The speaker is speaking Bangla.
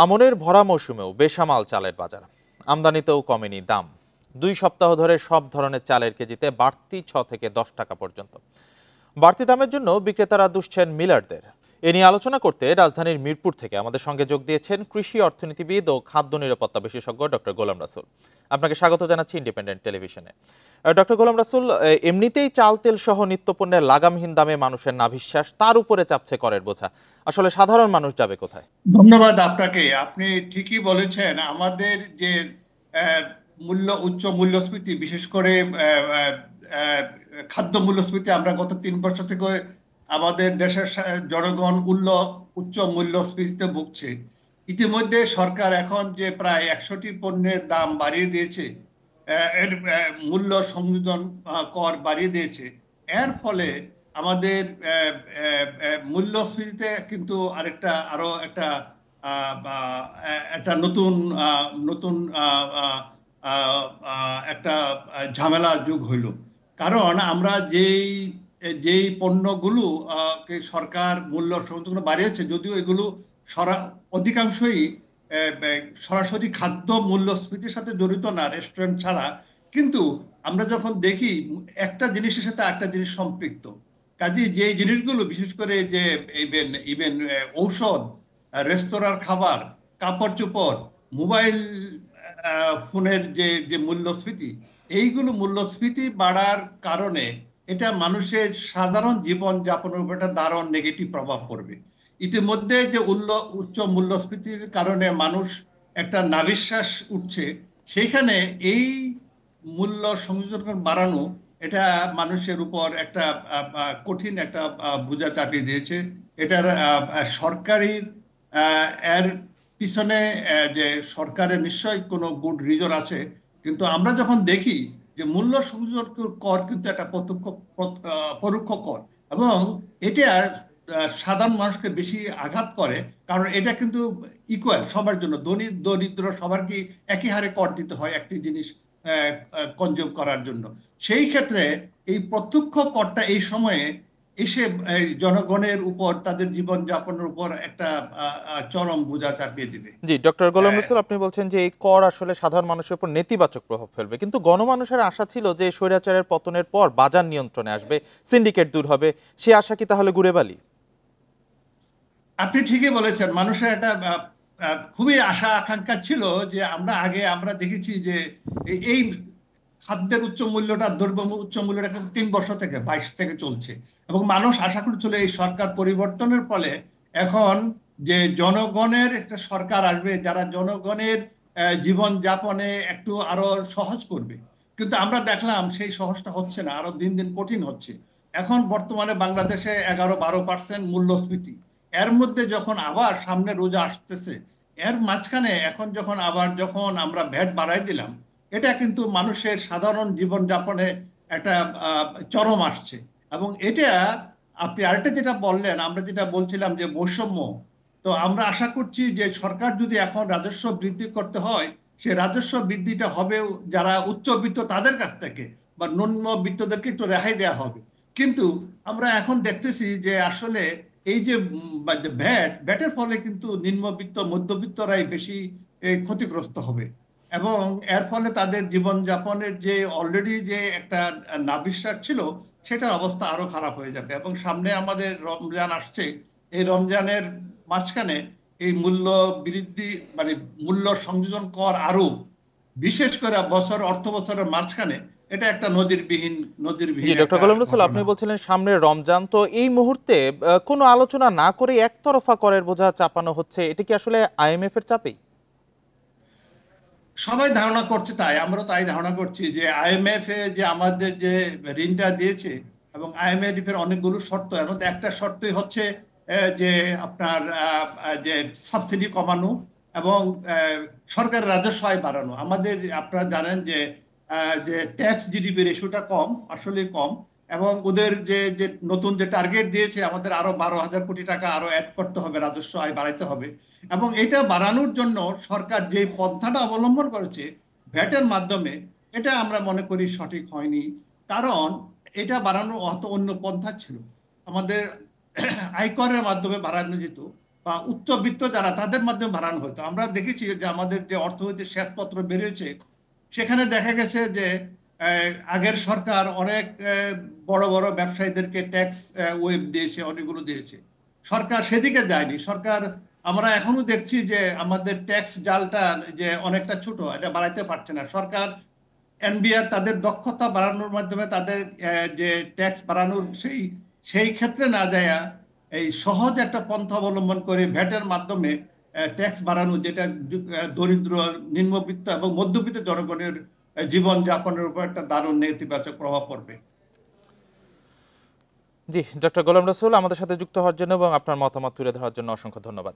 আমনের ভরা মৌসুমেও বেসামাল চালের বাজার, আমদানিতেও কমেনি দাম। 2 সপ্তাহ ধরে সব ধরনের চালের কেজিতে বাড়তি 6 থেকে 10 টাকা পর্যন্ত। বাড়তি দামের জন্য বিক্রেতারা দুষছেন মিলারদের। এ নিয়ে আলোচনা করতে রাজধানীর মিরপুর থেকে আমাদের সঙ্গে যোগ দিয়েছেন কৃষি অর্থনীতিবিদ ও খাদ্য নিরাপত্তা বিশেষজ্ঞ ডক্টর গোলাম রাসুল। আপনাকে স্বাগত জানাচ্ছি ইন্ডিপেন্ডেন্ট টেলিভিশনে। ডক্টর গোলাম রাসুল, এমনিতেই চাল তেল সহ নিত্যপণ্যের লাগামহীন দামে মানুষের নাভিশ্বাস, তার উপরে চাপছে করের বোঝা। আসলে সাধারণ মানুষ যাবে কোথায়? ধন্যবাদ আপনাকে। আপনি ঠিকই বলেছেন। আমাদের যে আহ, উচ্চ মূল্যস্ফীতি, বিশেষ করে আহ, খাদ্য মূল্যস্ফীতি, আমরা গত 3 বছর থেকে আমাদের দেশের জনগণ উচ্চ মূল্যস্ফীতিতে ভুগছে। ইতিমধ্যে সরকার এখন যে প্রায় 100টি পণ্যের দাম বাড়িয়ে দিয়েছে, এর মূল্য সংযোজন কর বাড়িয়ে দিয়েছে। এর ফলে আমাদের মূল্যস্ফীতিতে কিন্তু আরো একটা একটা নতুন নতুন একটা ঝামেলা যুগ হইল। কারণ আমরা যেই পণ্যগুলো কে সরকার মূল্য সংযোজন বাড়িয়েছে, যদিও এগুলো অধিকাংশই সরাসরি খাদ্য মূল্যস্ফীতির সাথে জড়িত না, রেস্টুরেন্ট ছাড়া। কিন্তু আমরা যখন দেখি একটা জিনিসের সাথে একটা জিনিস সম্পৃক্ত, কাজে যে জিনিসগুলো বিশেষ করে যে ইভেন ইভেন ঔষধ, রেস্তোরাঁর খাবার, কাপড় চোপড়, মোবাইল ফোনের যে যে মূল্যস্ফীতি, এইগুলো মূল্যস্ফীতি বাড়ার কারণে এটা মানুষের সাধারণ জীবন যাপনের উপর একটা দারুণ নেগেটিভ প্রভাব পড়বে। ইতিমধ্যে যে উচ্চ মূল্যস্ফীতির কারণে মানুষ একটা নাভিশ্বাস উঠছে, সেইখানে এই মূল্য সংযোজন বাড়ানো, এটা মানুষের উপর একটা কঠিন একটা বোঝা চাপিয়ে দিয়েছে। এটার সরকারি এর পিছনে যে সরকারের নিশ্চয়ই কোনো গুড রিজন আছে। কিন্তু আমরা যখন দেখি যে মূল্য সংযোজন কর কিন্তু একটা পরোক্ষ কর, এবং এটা সাধারণ মানুষকে বেশি আঘাত করে। কারণ এটা কিন্তু ইকুয়াল সবার জন্য, ধনী দরিদ্র সবার কি একই হারে কর দিতে হয় একটি জিনিস কনজিউম করার জন্য। সেই ক্ষেত্রে এই প্রত্যক্ষ করটা এই সময়ে এসে জনগণের উপর, তাদের জীবনযাপনের উপর একটা চরম বোঝা চাপিয়ে দিবে। জি, ডক্টর গোলাম রসুল, আপনি বলছেন যে এই কর আসলে সাধারণ মানুষের উপর নেতিবাচক প্রভাব ফেলবে, কিন্তু গণমানুষের আশা ছিল যে স্বৈরাচারের পতনের পর বাজার নিয়ন্ত্রণে আসবে, সিন্ডিকেট দূর হবে। সে আশা কি তাহলে ঘুরে বালি? আপনি ঠিকই বলেছেন। মানুষের একটা খুবই আশা আকাঙ্ক্ষা ছিল যে আমরা দেখেছি যে এই খাদ্যের উচ্চ মূল্যটা, দ্রব্য উচ্চ মূল্যটা কিন্তু 3 বছর থেকে 22 থেকে চলছে, এবং মানুষ আশা করছিল এই সরকার পরিবর্তনের ফলে এখন যে জনগণের একটা সরকার আসবে, যারা জনগণের জীবন যাপনে একটু আরো সহজ করবে। কিন্তু আমরা দেখলাম সেই সহজটা হচ্ছে না, আরো দিন দিন কঠিন হচ্ছে। এখন বর্তমানে বাংলাদেশে 11-12% মূল্যস্ফীতি। এর মধ্যে যখন আবার সামনে রোজা আসতেছে, এর মাঝখানে এখন যখন আমরা ভ্যাট বাড়াই দিলাম, এটা কিন্তু মানুষের সাধারণ জীবনযাপনে একটা চরম আসছে। এবং এটা আপনি আরেকটা যেটা বললেন, আমরা যেটা বলছিলাম যে বৈষম্য, তো আমরা আশা করছি যে সরকার যদি এখন রাজস্ব বৃদ্ধি করতে হয়, সে রাজস্ব বৃদ্ধিটা হবে যারা উচ্চবিত্ত তাদের কাছ থেকে, বা নিম্নবিত্তদেরকে একটু রেহাই দেওয়া হবে। কিন্তু আমরা এখন দেখতেছি যে আসলে এই যে ভ্যাটের ফলে কিন্তু নিম্নবিত্ত মধ্যবিত্তরাই বেশি ক্ষতিগ্রস্ত হবে, এবং এর ফলে তাদের জীবনযাপনের যে অলরেডি যে একটা নাভিশ্বাস ছিল, সেটার অবস্থা আরো খারাপ হয়ে যাবে। এবং সামনে আমাদের রমজান আসছে। এই রমজানের মাঝখানে এই মূল্য বৃদ্ধি, মানে মূল্য সংযোজন কর আরো, বিশেষ করে অর্থ বছরের মাঝখানে, এটা একটা জি, নজিরবিহীন ডক্টর একটা গোলাম রসুল, আপনি ঘটনা। বলছিলেন সামনে রমজান, তো এই মুহূর্তে কোনো আলোচনা না করে একতরফা করের বোঝা চাপানো হচ্ছে, এটা কি আসলে আইএমএফ এর চাপেই? সবাই ধারণা করছে, তাই আমরাও তাই ধারণা করছি যে আইএমএফ এ যে আমাদের যে ঋণটা দিয়েছে, এবং আইএমএফ এর অনেকগুলো শর্ত, এর মধ্যে একটা শর্তই হচ্ছে যে আপনার যে সাবসিডি কমানো, এবং সরকারের রাজস্ব আয় বাড়ানো। আমাদের আপনারা জানেন যে যে ট্যাক্স জিডিপি রেশিওটা কম, আসলে কম। এবং ওদের যে যে নতুন যে টার্গেট দিয়েছে, আমাদের আরো 12,000 কোটি টাকা আরো অ্যাড করতে হবে, রাজস্ব আয় বাড়াইতে হবে। এবং এটা বাড়ানোর জন্য সরকার যে পন্থাটা অবলম্বন করেছে ভ্যাটের মাধ্যমে, এটা আমরা মনে করি সঠিক হয়নি। কারণ এটা বাড়ানো অত অন্য পন্থা ছিল। আমাদের আয়করের মাধ্যমে বাড়ানো যেত। বা উচ্চবিত্ত যারা তাদের মাধ্যমে বাড়ানো হতো। আমরা দেখেছি যে আমাদের যে অর্থনৈতিক শ্বেতপত্র বেরিয়েছে সেখানে দেখা গেছে যে আগের সরকার অনেক বড় বড় ব্যবসায়ীদেরকে ট্যাক্স ওয়েভ দিয়েছে, অনেকগুলো দিয়েছে। সরকার সেদিকে যায়নি। সরকার আমরা এখনো দেখছি যে আমাদের ট্যাক্স জালটা যে অনেকটা ছোট, এটা বাড়াইতে পারছে না সরকার। এনবিআর তাদের দক্ষতা বাড়ানোর মাধ্যমে তাদের যে ট্যাক্স বাড়ানোর সেই ক্ষেত্রে না যায় এই সহজ একটা পন্থা অবলম্বন করে ভ্যাটের মাধ্যমে ট্যাক্স বাড়ানো, যেটা দরিদ্র, নিম্নবিত্ত এবং মধ্যবিত্ত জনগণের জীবন যাপনের উপর একটা দারুণ নেতিবাচক প্রভাব পড়বে। জি, ডক্টর গোলাম রসুল আমাদের সাথে যুক্ত হওয়ার জন্য এবং আপনার মতামত তুলে ধরার জন্য অসংখ্য ধন্যবাদ।